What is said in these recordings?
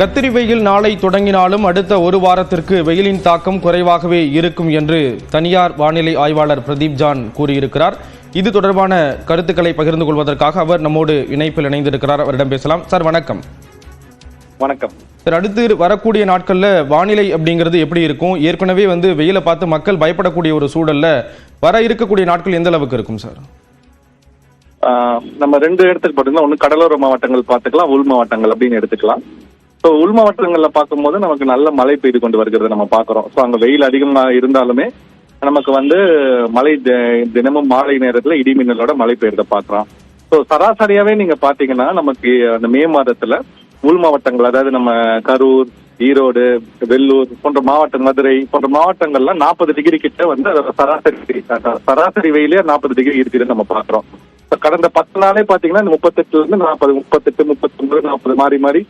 கத்திரி வெயில் நாளை தொடங்கினாலும் அடுத்த ஒரு வாரத்திற்கு வெயிலின் தாக்கம் குறைவாகவே இருக்கும் என்று தனியார் வானிலை ஆய்வாளர் பிரதீப் ஜான் கூறியிருக்கிறார். இது தொடர்பான கருத்துக்களை பகிர்ந்து கொள்வதற்காக அவர் நம்மோடு இணைப்பில் இணைந்திருக்கிறார். அவரிடம் பேசலாம். சார் வணக்கம். வணக்கம் சார், அடுத்து வரக்கூடிய நாட்கள்ல வானிலை அப்படிங்கிறது எப்படி இருக்கும்? ஏற்கனவே வெயிலை பார்த்து மக்கள் பயப்படக்கூடிய ஒரு சூழல்ல வர இருக்கக்கூடிய நாட்கள் எந்த அளவுக்கு இருக்கும் சார்? நம்ம ரெண்டு இடத்துக்கு பார்த்தீங்கன்னா, ஒன்று கடலோர மாவட்டங்கள் பார்த்துக்கலாம், உள் மாவட்டங்கள் அப்படின்னு எடுத்துக்கலாம். ஸோ உள் மாவட்டங்கள்ல பார்க்கும்போது நமக்கு நல்ல மழை பெய்து கொண்டு வருகிறத நம்ம பார்க்குறோம். ஸோ அங்கே வெயில் அதிகமாக இருந்தாலுமே நமக்கு மழை தினமும் மாலை நேரத்தில் இடி மின்னலோட மழை பெய்யறத பார்க்குறோம். ஸோ சராசரியாவே நீங்க பார்த்தீங்கன்னா நமக்கு அந்த மே மாதத்துல உள் மாவட்டங்கள், அதாவது நம்ம கரூர், ஈரோடு, வெள்ளூர் போன்ற மாவட்டம், மதுரை போன்ற மாவட்டங்கள்லாம் 40 டிகிரி கிட்ட சராசரி வெயிலே 40 டிகிரி இருக்குதுன்னு நம்ம பார்க்குறோம். கடந்த 10 நாளே பாத்தீங்கன்னா 38 இருந்து 40, 38, 39, 40 மாறி மாறி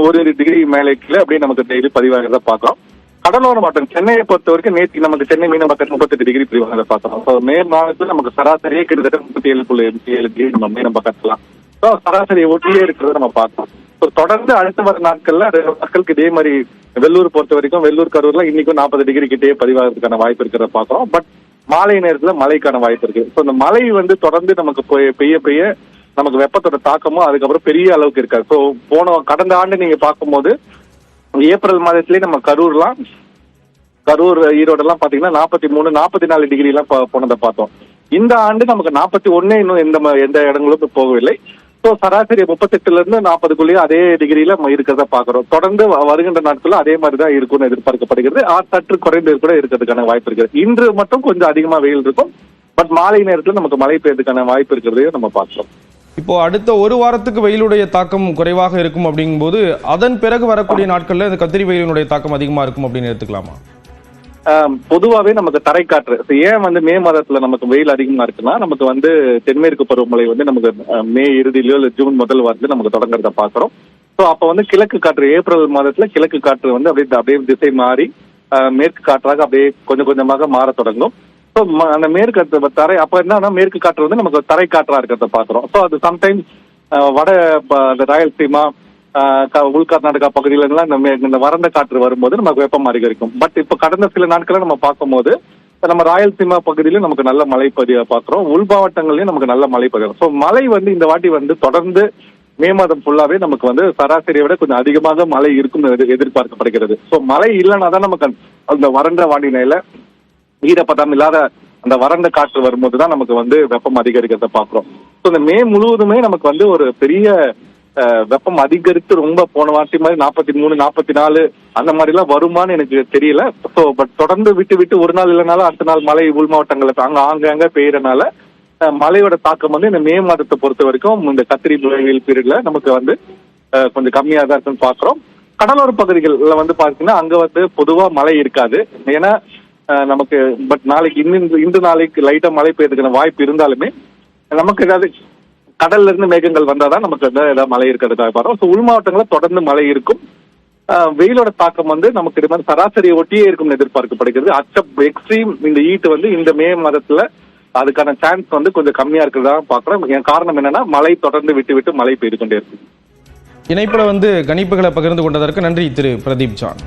ஒரு டிகிரி மேலே கீழே அப்படியே நமக்கு டெய்லி பதிவாகிறத பார்க்கிறோம். கடலோர மாவட்டம் சென்னையை பொறுத்த வரைக்கும் நேற்று நமக்கு சென்னை மீனம்பாக்கம் 38 டிகிரி பதிவாகிறத பார்க்கிறோம். ஸோ மே மாதத்துல நமக்கு சராசரியே கிட்டத்தட்ட 37.87 டிகிரி நம்ம மீனம்பாக்கலாம். ஸோ சராசரியை ஒட்டியே இருக்கிறத நம்ம பார்க்கிறோம். ஸோ தொடர்ந்து அடுத்த வர நாட்கள்ல மக்களுக்கு இதே மாதிரி வெள்ளூர் பொறுத்த வரைக்கும், வெள்ளூர் கரூர்ல இன்னைக்கும் 40 டிகிரி கிட்டே பதிவாகிறதுக்கான வாய்ப்பு இருக்கிறத பார்க்கிறோம். பட் மாலை நேரத்துல மழைக்கான வாய்ப்பு இருக்கு. ஸோ இந்த மழை தொடர்ந்து நமக்கு பெய்ய பெய்ய நமக்கு வெப்பத்தோட தாக்கமும் அதுக்கப்புறம் பெரிய அளவுக்கு இருக்காது. ஸோ கடந்த ஆண்டு நீங்க பார்க்கும்போது ஏப்ரல் மாதத்திலேயே நம்ம கரூர் ஈரோடெல்லாம் பாத்தீங்கன்னா 43, 44 டிகிரி எல்லாம் போனதை பார்த்தோம். இந்த ஆண்டு நமக்கு 41 இன்னும் எந்த இடங்களும் போகவில்லை. ஸோ சராசரி 38 இருந்து 40க்குள்ளேயே அதே டிகிரியில இருக்கிறத பாக்குறோம். தொடர்ந்து வருகின்ற நாட்கள் அதே மாதிரிதான் இருக்கும்னு எதிர்பார்க்கப்படுகிறது. சற்று குறைந்து கூட இருக்கிறதுக்கான வாய்ப்பு இருக்கிறது. இன்று மட்டும் கொஞ்சம் அதிகமா வெயில் இருக்கும். பட் மாலை நேரத்தில் நமக்கு மழை பெய்யறதுக்கான வாய்ப்பு இருக்கிறதையும் நம்ம பார்க்கிறோம். இப்போ அடுத்த ஒரு வாரத்துக்கு வெயிலுடைய தாக்கம் குறைவாக இருக்கும் அப்படிங்கும்போது அதன் பிறகு வரக்கூடிய நாட்கள்ல இந்த கத்திரி வெயிலினுடைய தாக்கம் அதிகமா இருக்கும் அப்படின்னு எடுத்துக்கலாமா? பொதுவாகவே நமக்கு தரைக்காற்று ஏன் மே மாதத்துல நமக்கு வெயில் அதிகமா இருக்குன்னா, நமக்கு தென்மேற்கு பருவமழை நமக்கு மே இறுதியிலயோ இல்லை ஜூன் முதல் வாரத்துல நமக்கு தொடங்குறத பாக்குறோம். ஸோ அப்ப கிழக்கு காற்று ஏப்ரல் மாதத்துல கிழக்கு காற்று அப்படியே திசை மாறி மேற்கு காற்றாக அப்படியே கொஞ்சம் கொஞ்சமாக மாற தொடங்கும். ஸோ அந்த மேற்கு தரை அப்ப என்னன்னா மேற்கு காற்று நமக்கு தரை காற்றா இருக்கிறத பாக்குறோம். ஸோ அது சம்டைம்ஸ் வட ராயல்சீமா, உள் கர்நாடகா பகுதியில இந்த வறண்ட காற்று வரும்போது நமக்கு வெப்பம் அதிகரிக்கும். பட் இப்ப கடந்த சில நாட்களை நம்ம பார்க்கும்போது நம்ம ராயல்சீமா பகுதியிலும் நமக்கு நல்ல மழை பதிவை பார்க்கிறோம். உள் மாவட்டங்களையும் நமக்கு நல்ல மழை பதிவு. ஸோ மழை இந்த வாட்டி தொடர்ந்து மே மாதம் ஃபுல்லாவே நமக்கு சராசரியை விட கொஞ்சம் அதிகமாக மழை இருக்கும் எதிர்பார்க்கப்படுகிறது. ஸோ மழை இல்லைன்னா தான் நமக்கு அந்த வறண்ட வானிலையில ஈரப்பதம் இல்லாத அந்த வறண்ட காற்று வரும்போதுதான் நமக்கு வெப்பம் அதிகரிக்கிறத பாக்குறோம். ஸோ இந்த மே முழுவதுமே நமக்கு ஒரு பெரிய வெப்பம் அதிகரித்து ரொம்ப போன வாட்டி மாதிரி 43, 44 அந்த மாதிரி எல்லாம் வருமானு எனக்கு தெரியல. ஸோ பட் தொடர்ந்து விட்டு ஒரு நாள் இல்லைனாலும் அடுத்த நாள் மழை உள் மாவட்டங்களுக்கு ஆங்காங்க பெய்யறதுனால மழையோட தாக்கம் இந்த மே மாதத்தை பொறுத்த வரைக்கும் இந்த கத்திரி வெயில் பீரியட்ல நமக்கு கொஞ்சம் கம்மியா தான் இருக்குன்னு பாக்குறோம். கடலோர பகுதிகள்ல பாத்தீங்கன்னா அங்க பொதுவா மழை இருக்காது. ஏன்னா நமக்கு பட் நாளைக்கு இன்று நாளைக்கு லைட்டா மழை பெய்யறதுக்கான வாய்ப்பு இருந்தாலுமே நமக்கு ஏதாவது கடல்ல இருந்து மேகங்கள் வந்தாதான் நமக்கு ஏதாவது மழை இருக்கிறதுக்காக பாருவோம். ஸோ உள் மாவட்டங்களில் தொடர்ந்து மழை இருக்கும். வெயிலோட தாக்கம் நமக்கு இது மாதிரி சராசரியை ஒட்டியே இருக்கும்னு எதிர்பார்க்கப்படுகிறது. எக்ஸ்ட்ரீம் இந்த ஈட் இந்த மே மாதத்துல அதுக்கான சான்ஸ் கொஞ்சம் கம்மியா இருக்கிறதா பாக்குறோம். என் காரணம் என்னன்னா மழை தொடர்ந்து விட்டு மழை பெய்து கொண்டே இருக்கு. இணைப்புல கணிப்புகளை பகிர்ந்து கொண்டதற்கு நன்றி திரு பிரதீப் ஜான்.